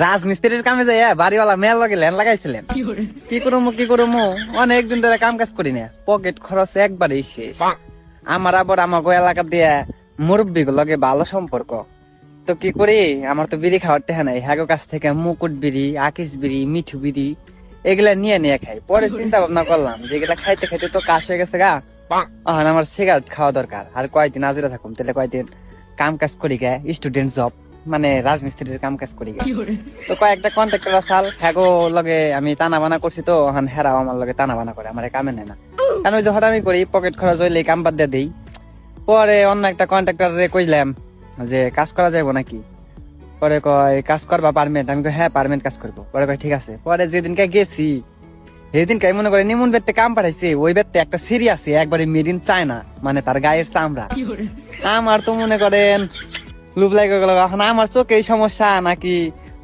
রাজমিস্ত্রির কামে যাই বাড়িওয়ালা মেল লগে ল্যান লাগাইছিলেন। কি করবো অনেকদিন ধরে কাম কাজ করি না, পকেট খরচ একবারেই শেষ। আমার আবার আমাকে এলাকা দিয়ে মুরব্বী লগে ভালো সম্পর্ক, তো কি করি, আমার তো বিড়ি খাওয়ার টেহা নাই। হ্যাগো কাছ থেকে মুকুট বিড়ি, আকিস বিড়ি, মিঠু বিড়ি এগুলা নিয়ে খাই। পরে চিন্তা ভাবনা করলাম যে এগুলা খাইতে খাইতে তো কাজ হয়ে গেছে গা, এখন আমার সিগারেট খাওয়া দরকার। আর কয়দিন আজরে থাকুম, তাহলে কয়দিন কাম কাজ করি গে, স্টুডেন্ট জব মানে রাজমিস্ত্রির কাম কাজ করি গে। তো কয়েকটা কন্ট্রাক্টর আসাল, হ্যাগো লগে আমি টানা বানা করছি, তো এখন হেরাও আমার লগে টানা বানা করে, আমার কামে নেয় না। কারণ ওই যে হঠাৎ করি পকেট খরচ হইলে কাম বাদ দিয়ে দিই। পরে অন্য একটা কন্ট্রাক্টরে কইলাম যে কাজ করা যাইব নাকি। পরে কয় কাজ করবা পারমেন্ট, আমি কই হ্যাঁ পারমেন্ট কাজ করবো। পরে কয় ঠিক আছে। পরে যেদিনকে গেছি সেদিনকে মনে করে নিমন বেতে কাম পাঠাইছে, ওই বেতে একটা সিঁড়ি আছে একবারে মেড ইন চায়না, মানে তার গায়ের চামড়া। আমার তো মনে করেন লুপ লাগে গেল। এখন আমার চোখে এই সমস্যা নাকি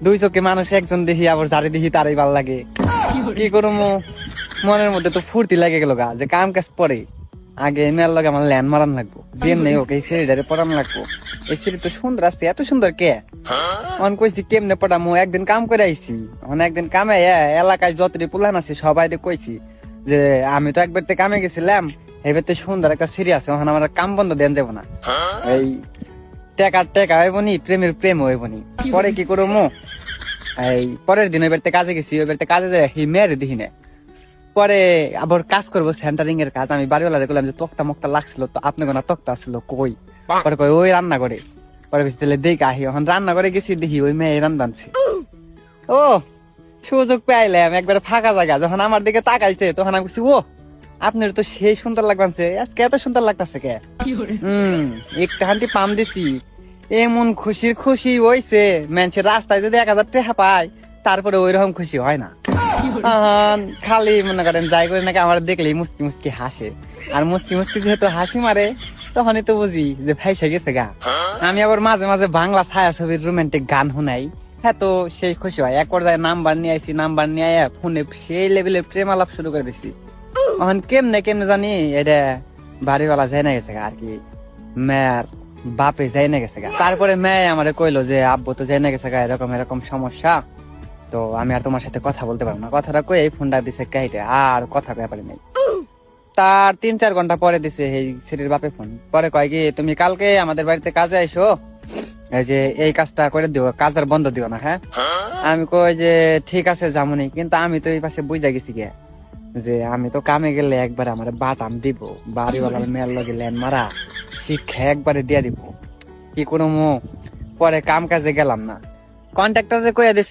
দুই চোখে মানুষ একজন দেখি, আবার যারে দেখি তারই ভাল লাগে। কি করবো, মনের মধ্যে তো ফুর্তি লাগে গেল গা যে কাম কাজ পরে আগে মেয়ের লগে আমার ল্যান্ড মারান লাগবো, যে নেই ওকে এই সিঁড়িটারে পড়ানো লাগবো। এই সিঁড়ি তো সুন্দর আছে, এত সুন্দর কে অন কইছি কেমনে পড়ামো। একদিন কাম করে আইছি, একদিন কামে এলাকায় যতটি পুলান আছে সবাই কইছি যে আমি তো একবার কামে গেছিলাম, এবার তো সুন্দর একটা সিঁড়ি আছে, ওখানে আমার কাম বন্ধ দেন যাবো না। এই টেকা হইব নি, প্রেমের প্রেম হইব নি। পরে কি করবো, এই পরের দিন ওই বাড়িতে কাজে গেছি, ওই বাড়িতে কাজে যায় মেয়ের দেখি না। পরে আবার কাজ করবো সেন্টারিং এর কাজ। আমি বাড়িওয়ালা দেখলাম যে তক্তা মক্তা লাগছিল, তো আপনি কোন তক্তা আসছিল কই। পরে কই ওই রান্না করে। পরে বেশি তাহলে দেখে আহি, এখন রান্না করে গেছি দেখি ওই মেয়ে রান্নাছে। ও সুযোগ পাইলাম, একবার ফাঁকা জায়গা যখন আমার দিকে তাকাইছে তখন আমি বলছি ও আপনার তো সেই সুন্দর লাগছে, আজকে এত সুন্দর লাগতেছে কে। একটা হান্টি পাম দিছি, এমন খুশির খুশি হইছে, মানুষের রাস্তায় যদি 1000 টাকা পায় তারপরে ওই রকম খুশি হয় না। খালি মনে করেন যাই করে নাকি আমার দেখলেই মুসকি মুসকি হাসে, আর মুসকি মুসকি যেহেতু হাসি মারে তখনই তো বুঝি যে ভাইসা গেছে গা। আমি আবার মাঝে মাঝে বাংলা ছায়াছবির রোমান্টিক গান শুনাই, হ্যাঁ তো সেই খুশি হয়। এক পর্যায়ে নাম্বার নিয়ে আইসি, নাম্বার নিয়ে ফোনে সেই লেভেলের প্রেম আলাপ শুরু করে দিছি। এখন কেমনে জানি এটা বাড়িওয়ালা যাই না গেছে গা, আর কি মেয়ের বাপে যাই না গেছে গা। তারপরে মেয়ে আমারে কইলো যে আব্বু তো যাই না গেছে গা, এরকম এরকম সমস্যা, তো আমি আর তোমার সাথে কথা বলতে পারবো না। কথাটা কই এই ফোনটা দিছে কাইটে, আর কথা ব্যাপারে নেই। তার 3-4 ঘন্টা পরে দিছে এই সিটির বাপে ফোন। পরে কয় কি তুমি কালকে আমাদের বাড়িতে কাজে আইসো, এই যে এই কাজটা করে দিও, কাজের বন্ধ দিও না। হ্যাঁ আমি কই যে ঠিক আছে যামুনি, কিন্তু আমি তো এই পাশে বুঝা গেছি গে যে আমি তো কামে গেলে একবার আমার বাটাম দিব, বাড়িওয়ালার মেয়ের লগে ল্যান মারা শিক্ষা একবারে দিয়া দিব। কি করবো, পরে কাম কাজে গেলাম না, কন্ট্রাক্টরে কইয়া দিছে